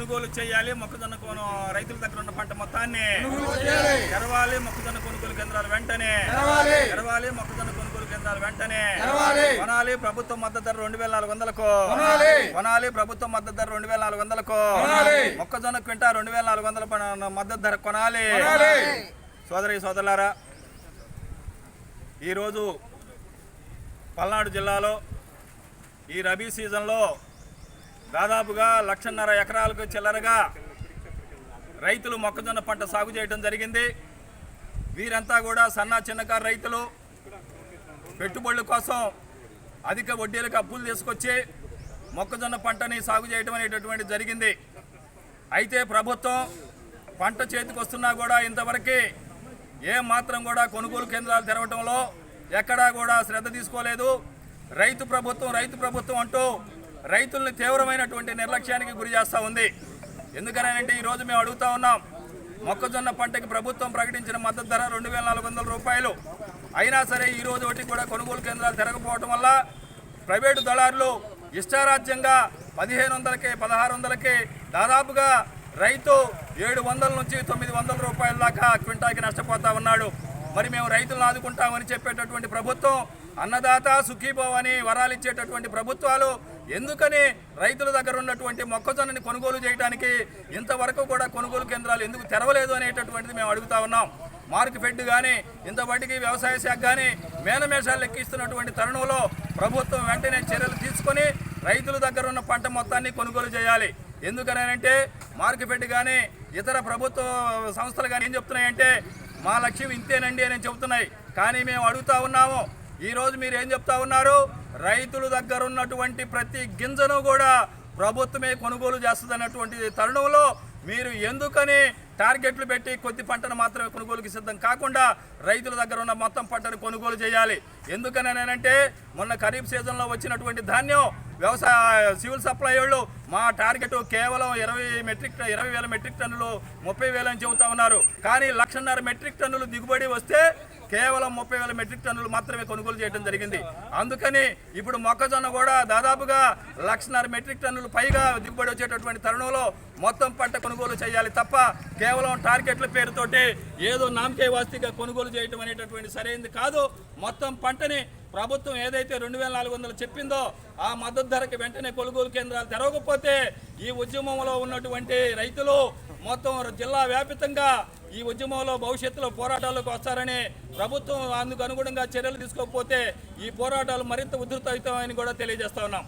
కొనుగోలు చేయాలి. మొక్కజొన్న రైతుల దగ్గర ఉన్న పంట మొత్తాన్ని తెరవాలి. మొక్కజొన్న కొనుగోలు కేంద్రాలు వెంటనే తెరవాలి. మొక్కజొన్న కొనుగోలు కేంద్రాలు వెంటనే కొనాలి. ప్రభుత్వ మద్దతు ధర 2400కు కొనాలి. ప్రభుత్వ మద్దతు ధర 2400కు మొక్కజొన్న క్వింటా 2400 మద్దతు ధర కొనాలి. సోదరులారా, ఈరోజు పల్నాడు జిల్లాలో ఈ రబీ సీజన్లో దాదాపుగా 1,50,000 ఎకరాలకు చిల్లరగా రైతులు మొక్కజొన్న పంట సాగు చేయడం జరిగింది. వీరంతా కూడా సన్న చిన్నకారు రైతులు పెట్టుబడుల కోసం అధిక వడ్డీలకు అప్పులు తీసుకొచ్చి మొక్కజొన్న పంటని సాగు చేయడం అనేటటువంటి జరిగింది. అయితే ప్రభుత్వం పంట చేతికి వస్తున్నా కూడా ఇంతవరకు మాత్రం కూడా కొనుగోలు కేంద్రాలు తెరవడంలో ఎక్కడా కూడా శ్రద్ధ తీసుకోలేదు. రైతు ప్రభుత్వం అంటూ రైతుల్ని తీవ్రమైనటువంటి నిర్లక్ష్యానికి గురి చేస్తూ ఉంది. ఎందుకనంటే ఈరోజు మేము అడుగుతా ఉన్నాం, మొక్కజొన్న పంటకి ప్రభుత్వం ప్రకటించిన మద్దతు ధర 2400 రూపాయలు అయినా సరే ఈ రోజు ఒకటి కూడా కొనుగోలు కేంద్రాలు తిరగకపోవడం వల్ల ప్రైవేటు దళారులు ఇష్టారాజ్యంగా 1500కి 1600కి దాదాపుగా రైతు 700 నుంచి 900 రూపాయల దాకా క్వింటాకి నష్టపోతా ఉన్నాడు. మరి మేము రైతులను ఆదుకుంటామని చెప్పేటటువంటి ప్రభుత్వం, అన్నదాత సుఖీభవ అని వరాలు ఇచ్చేటటువంటి ప్రభుత్వాలు ఎందుకని రైతుల దగ్గర ఉన్నటువంటి మొక్కజొన్నని కొనుగోలు చేయడానికి ఇంతవరకు కూడా కొనుగోలు కేంద్రాలు ఎందుకు తెరవలేదు అనేటటువంటిది మేము అడుగుతా ఉన్నాం. మార్కెట్ కానీ ఇంతవరకు వ్యవసాయ శాఖ కానీ మేనమేషాలు లెక్కిస్తున్నటువంటి తరుణంలో ప్రభుత్వం వెంటనే చర్యలు తీసుకొని రైతుల దగ్గర ఉన్న పంట మొత్తాన్ని కొనుగోలు చేయాలి. ఎందుకనంటే మార్కెట్ కానీ ఇతర ప్రభుత్వ సంస్థలు కానీ ఏం చెప్తున్నాయంటే మా లక్ష్యం ఇంతేనండి అని చెబుతున్నాయి. కానీ మేము అడుగుతా ఉన్నాము, ఈరోజు మీరు ఏం చెప్తా ఉన్నారు? రైతుల దగ్గర ఉన్నటువంటి ప్రతి గింజను కూడా ప్రభుత్వమే కొనుగోలు చేస్తుంది అన్నటువంటి తరుణంలో మీరు ఎందుకని టార్గెట్లు పెట్టి కొద్ది పంటను మాత్రమే కొనుగోలుకి సిద్ధం కాకుండా రైతుల దగ్గర ఉన్న మొత్తం పంటను కొనుగోలు చేయాలి? ఎందుకనంటే మొన్న ఖరీఫ్ సీజన్లో వచ్చినటువంటి ధాన్యం వ్యవసాయ సివిల్ సప్లై వాళ్ళు మా టార్గెట్ కేవలం 20,000 మెట్రిక్ టన్నులు 30,000 అని చెబుతా ఉన్నారు. కానీ 1,50,000 మెట్రిక్ టన్నులు దిగుబడి వస్తే కేవలం 30,000 మెట్రిక్ టన్నులు మాత్రమే కొనుగోలు చేయడం జరిగింది. అందుకని ఇప్పుడు మొక్కజొన్న కూడా దాదాపుగా 1,50,000 మెట్రిక్ టన్నులు పైగా దిగుబడి వచ్చేటటువంటి తరుణంలో మొత్తం పంట కొనుగోలు చేయాలి తప్ప కేవలం టార్గెట్ల పేరుతోటి ఏదో నామకే వాస్తిగా కొనుగోలు చేయడం అనేటటువంటి సరైనది కాదు. మొత్తం పంటని ప్రభుత్వం ఏదైతే 2400 చెప్పిందో ఆ మద్దతు ధరకి వెంటనే కొనుగోలు కేంద్రాలు తెరవకపోతే ఈ ఉద్యమంలో ఉన్నటువంటి రైతులు మొత్తం జిల్లా వ్యాప్తంగా ఈ ఉద్యమంలో భవిష్యత్తులో పోరాటాలకు వస్తారని ప్రభుత్వం అందుకు అనుగుణంగా చర్యలు తీసుకోకపోతే ఈ పోరాటాలు మరింత ఉధృతమవుతామని కూడా తెలియజేస్తా ఉన్నాం.